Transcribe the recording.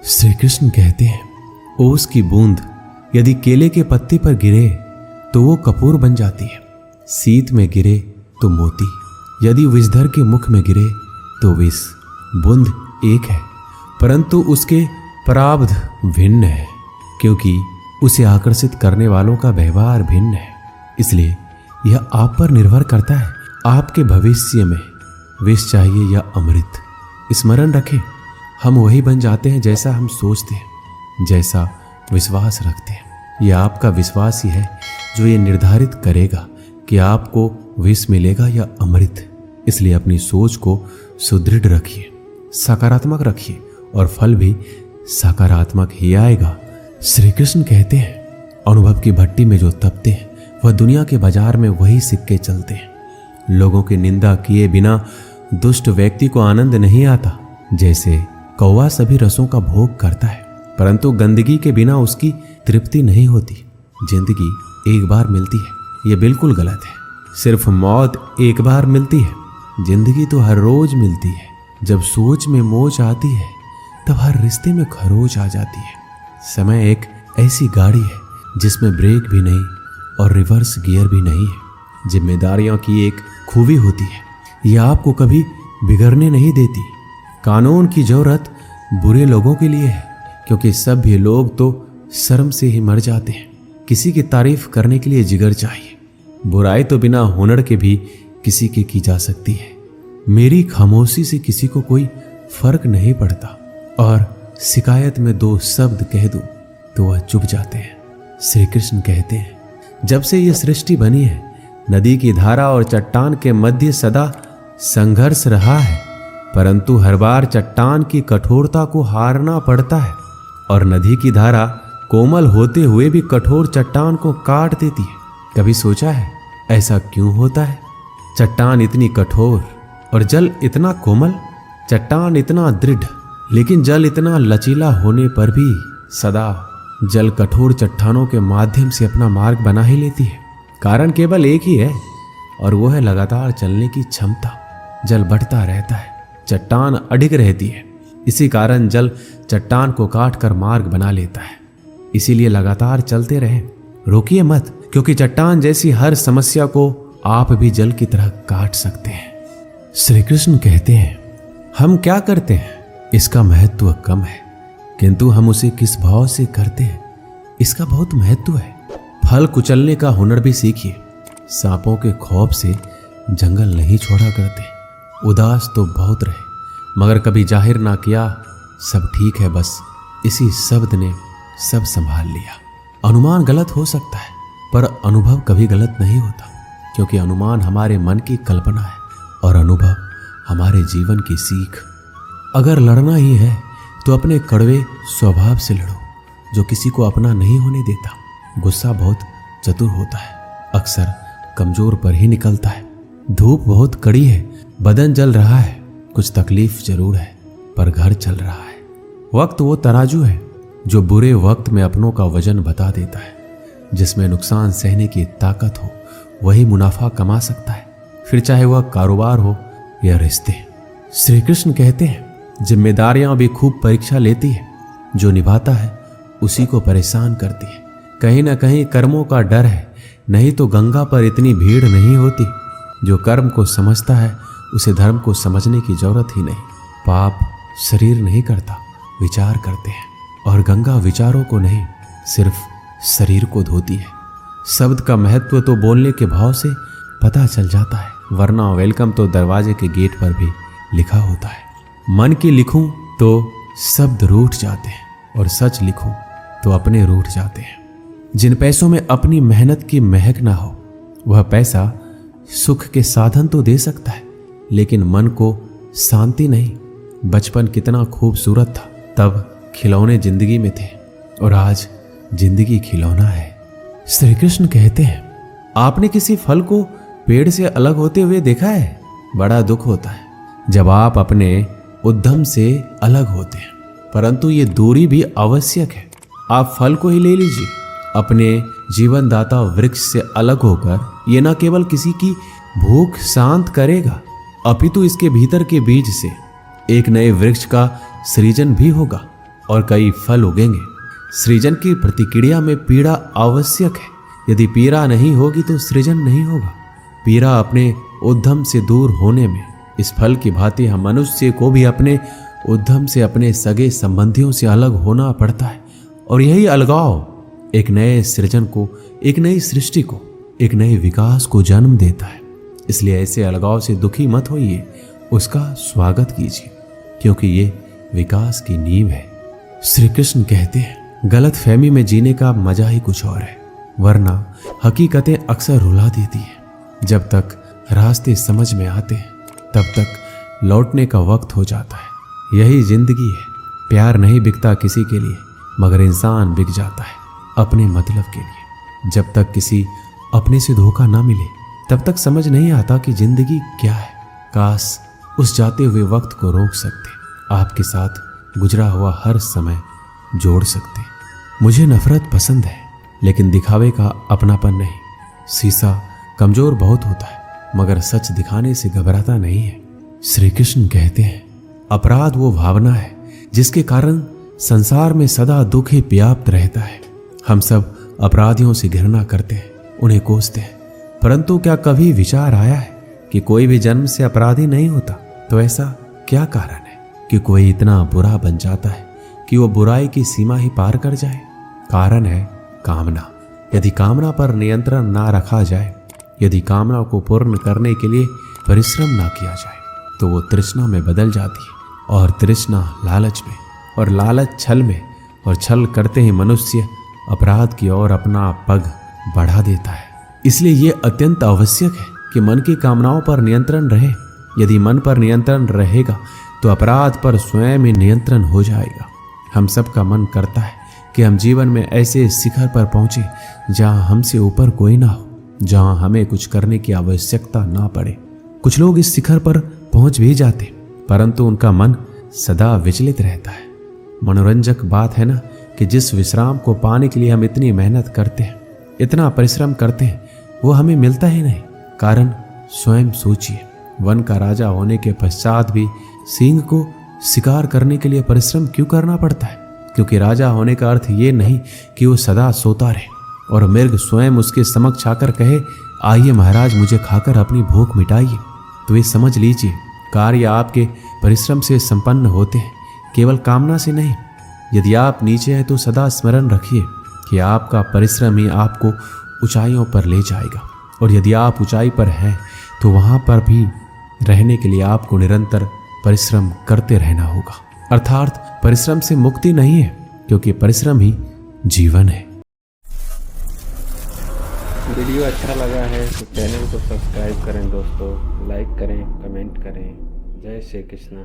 श्री कृष्ण कहते हैं, ओस की बूंद यदि केले के पत्ते पर गिरे तो वो कपूर बन जाती है, शीत में गिरे तो मोती, यदि विषधर के मुख में गिरे तो विष। बूंद एक है परंतु उसके प्रारब्ध भिन्न है, क्योंकि उसे आकर्षित करने वालों का व्यवहार भिन्न है। इसलिए यह आप पर निर्भर करता है, आपके भविष्य में विष चाहिए या अमृत। स्मरण रखें, हम वही बन जाते हैं जैसा हम सोचते हैं, जैसा विश्वास रखते हैं। यह आपका विश्वास ही है जो ये निर्धारित करेगा कि आपको विष मिलेगा या अमृत। इसलिए अपनी सोच को सुदृढ़ रखिए, सकारात्मक रखिए और फल भी सकारात्मक ही आएगा। श्री कृष्ण कहते हैं, अनुभव की भट्टी में जो तपते हैं वह दुनिया के बाजार में वही सिक्के चलते हैं। लोगों की निंदा किए बिना दुष्ट व्यक्ति को आनंद नहीं आता। जैसे कौवा सभी रसों का भोग करता है परंतु गंदगी के बिना उसकी तृप्ति नहीं होती। जिंदगी एक बार मिलती है, यह बिल्कुल गलत है। सिर्फ मौत एक बार मिलती है, जिंदगी तो हर रोज मिलती है। जब सोच में मोच आती है तब हर रिश्ते में खरोच आ जाती है। समय एक ऐसी गाड़ी है जिसमें ब्रेक भी नहीं और रिवर्स गियर भी नहीं है। जिम्मेदारियों की एक खूबी होती है, यह आपको कभी बिगड़ने नहीं देती। कानून की जरूरत बुरे लोगों के लिए है, क्योंकि सभ्य लोग तो शर्म से ही मर जाते हैं। किसी की तारीफ करने के लिए जिगर चाहिए। बुराई तो बिना हुनर के भी किसी की जा सकती है। मेरी खामोशी से किसी को कोई फर्क नहीं पड़ता और शिकायत में दो शब्द कह दूं तो वह चुप जाते हैं। श्री कृष्ण कहते हैं, जब से यह सृष्टि बनी है नदी की धारा और चट्टान के मध्य सदा संघर्ष रहा है, परंतु हर बार चट्टान की कठोरता को हारना पड़ता है और नदी की धारा कोमल होते हुए भी कठोर चट्टान को काट देती है। कभी सोचा है ऐसा क्यों होता है? चट्टान इतनी कठोर और जल इतना कोमल, चट्टान इतना दृढ़ लेकिन जल इतना लचीला होने पर भी सदा जल कठोर चट्टानों के माध्यम से अपना मार्ग बना ही लेती है। कारण केवल एक ही है और वो है लगातार चलने की क्षमता। जल बढ़ता रहता है, चट्टान अडिग रहती है। इसी कारण जल चट्टान को काट कर मार्ग बना लेता है। इसीलिए लगातार चलते रहें, रोकिए मत, क्योंकि चट्टान जैसी हर समस्या को आप भी जल की तरह काट सकते हैं। श्री कृष्ण कहते हैं, हम क्या करते हैं इसका महत्व कम है, किंतु हम उसे किस भाव से करते हैं इसका बहुत महत्व है। फल कुचलने का हुनर भी सीखिए। सांपों के खौफ से जंगल नहीं छोड़ा करते। उदास तो बहुत रहे मगर कभी जाहिर ना किया सब ठीक है, बस इसी शब्द ने सब संभाल लिया। अनुमान गलत हो सकता है पर अनुभव कभी गलत नहीं होता, क्योंकि अनुमान हमारे मन की कल्पना है और अनुभव हमारे जीवन की सीख। अगर लड़ना ही है तो अपने कड़वे स्वभाव से लड़ो जो किसी को अपना नहीं होने देता। गुस्सा बहुत चतुर होता है, अक्सर कमजोर पर ही निकलता है। धूप बहुत कड़ी है, बदन जल रहा है, कुछ तकलीफ जरूर है पर घर चल रहा है। वक्त वो तराजू है जो बुरे वक्त में अपनों का वजन बता देता है। जिसमें नुकसान सहने की ताकत हो वही मुनाफा कमा सकता है, फिर चाहे वह कारोबार हो या रिश्ते। श्री कृष्ण कहते हैं, जिम्मेदारियां भी खूब परीक्षा लेती है, जो निभाता है उसी को परेशान करती है। कहीं ना कहीं कर्मों का डर है, नहीं तो गंगा पर इतनी भीड़ नहीं होती। जो कर्म को समझता है उसे धर्म को समझने की जरूरत ही नहीं। पाप शरीर नहीं करता, विचार करते हैं, और गंगा विचारों को नहीं सिर्फ शरीर को धोती है। शब्द का महत्व तो बोलने के भाव से पता चल जाता है, वरना वेलकम तो दरवाजे के गेट पर भी लिखा होता है। मन की लिखूं तो शब्द रूठ जाते हैं और सच लिखूं तो अपने रूठ जाते हैं। जिन पैसों में अपनी मेहनत की महक ना हो वह पैसा सुख के साधन तो दे सकता है लेकिन मन को शांति नहीं। बचपन कितना खूबसूरत था, तब खिलौने जिंदगी में थे और आज जिंदगी खिलौना है। श्री कृष्ण कहते हैं, आपने किसी फल को पेड़ से अलग होते हुए देखा है? बड़ा दुख होता है जब आप अपने उद्यम से अलग होते हैं, परंतु ये दूरी भी आवश्यक है। आप फल को ही ले लीजिए। अपने जीवनदाता वृक्ष से अलग होकर ये न केवल किसी की भूख शांत करेगा अपितु इसके भीतर के बीज से एक नए वृक्ष का सृजन भी होगा। और कई फल उगेंगे। सृजन की प्रतिक्रिया में पीड़ा आवश्यक है। यदि पीड़ा नहीं होगी तो सृजन नहीं होगा। पीड़ा अपने उद्यम से दूर होने में, इस फल की भांति हम मनुष्य को भी अपने उद्यम से अपने सगे संबंधियों से अलग होना पड़ता है। और यही अलगाव एक नए सृजन को, एक नई सृष्टि को, एक नए विकास को जन्म देता है। इसलिए ऐसे अलगाव से दुखी मत होइए, उसका स्वागत कीजिए, क्योंकि ये विकास की नींव है। श्री कृष्ण कहते हैं, गलत फहमी में जीने का मजा ही कुछ और है, वरना हकीकतें अक्सर रुला देती हैं। जब तक रास्ते समझ में आते हैं तब तक लौटने का वक्त हो जाता है। यही जिंदगी है। प्यार नहीं बिकता किसी के लिए, मगर इंसान बिक जाता है अपने मतलब के लिए। जब तक किसी अपने से धोखा ना मिले तब तक समझ नहीं आता कि जिंदगी क्या है। काश उस जाते हुए वक्त को रोक सकते, आपके साथ गुजरा हुआ हर समय जोड़ सकते। मुझे नफरत पसंद है, लेकिन दिखावे का अपनापन नहीं। शीशा कमजोर बहुत होता है, मगर सच दिखाने से घबराता नहीं है। श्री कृष्ण कहते हैं, अपराध वो भावना है जिसके कारण संसार में सदा दुख ही व्याप्त रहता है। हम सब अपराधियों से घृणा करते हैं, उन्हें कोसते हैं, परंतु क्या कभी विचार आया है कि कोई भी जन्म से अपराधी नहीं होता? तो ऐसा क्या कारण है कि कोई इतना बुरा बन जाता है कि वो बुराई की सीमा ही पार कर जाए? कारण है कामना। यदि कामना पर नियंत्रण ना रखा जाए, यदि कामना को पूर्ण करने के लिए परिश्रम ना किया जाए, तो वो तृष्णा में बदल जाती है, और तृष्णा लालच में, और लालच छल में, और छल करते ही मनुष्य अपराध की ओर अपना पग बढ़ा देता है। इसलिए ये अत्यंत आवश्यक है कि मन की कामनाओं पर नियंत्रण रहे। यदि मन पर नियंत्रण रहेगा तो अपराध पर स्वयं ही नियंत्रण हो जाएगा। हम सबका मन करता है कि हम जीवन में ऐसे शिखर पर पहुंचे जहां हमसे ऊपर कोई ना हो, जहां हमें कुछ करने की आवश्यकता ना पड़े। कुछ लोग इस शिखर पर पहुंच भी जाते, परंतु उनका मन सदा विचलित रहता है। मनोरंजक बात है ना कि जिस विश्राम को पाने के लिए हम इतनी मेहनत करते हैं, इतना परिश्रम करते हैं, वो हमें मिलता ही नहीं। कारण स्वयं सोचिए, वन का राजा होने के पश्चात भी सिंह को शिकार करने के लिए परिश्रम क्यों करना पड़ता है? क्योंकि राजा होने का अर्थ ये नहीं कि वो सदा सोता रहे और मृग स्वयं उसके समक्ष आकर कहे, आइए महाराज, मुझे खाकर अपनी भूख मिटाइए। तो ये समझ लीजिए, कार्य आपके परिश्रम से संपन्न होते हैं, केवल कामना से नहीं। यदि आप नीचे हैं तो सदा स्मरण रखिए कि आपका परिश्रम ही आपको ऊंचाइयों पर ले जाएगा, और यदि आप ऊंचाई पर हैं तो वहां पर भी रहने के लिए आपको निरंतर परिश्रम करते रहना होगा। अर्थात परिश्रम से मुक्ति नहीं है, क्योंकि परिश्रम ही जीवन है। वीडियो अच्छा लगा है तो चैनल को सब्सक्राइब करें दोस्तों, लाइक करें, कमेंट करें। जय श्री कृष्ण।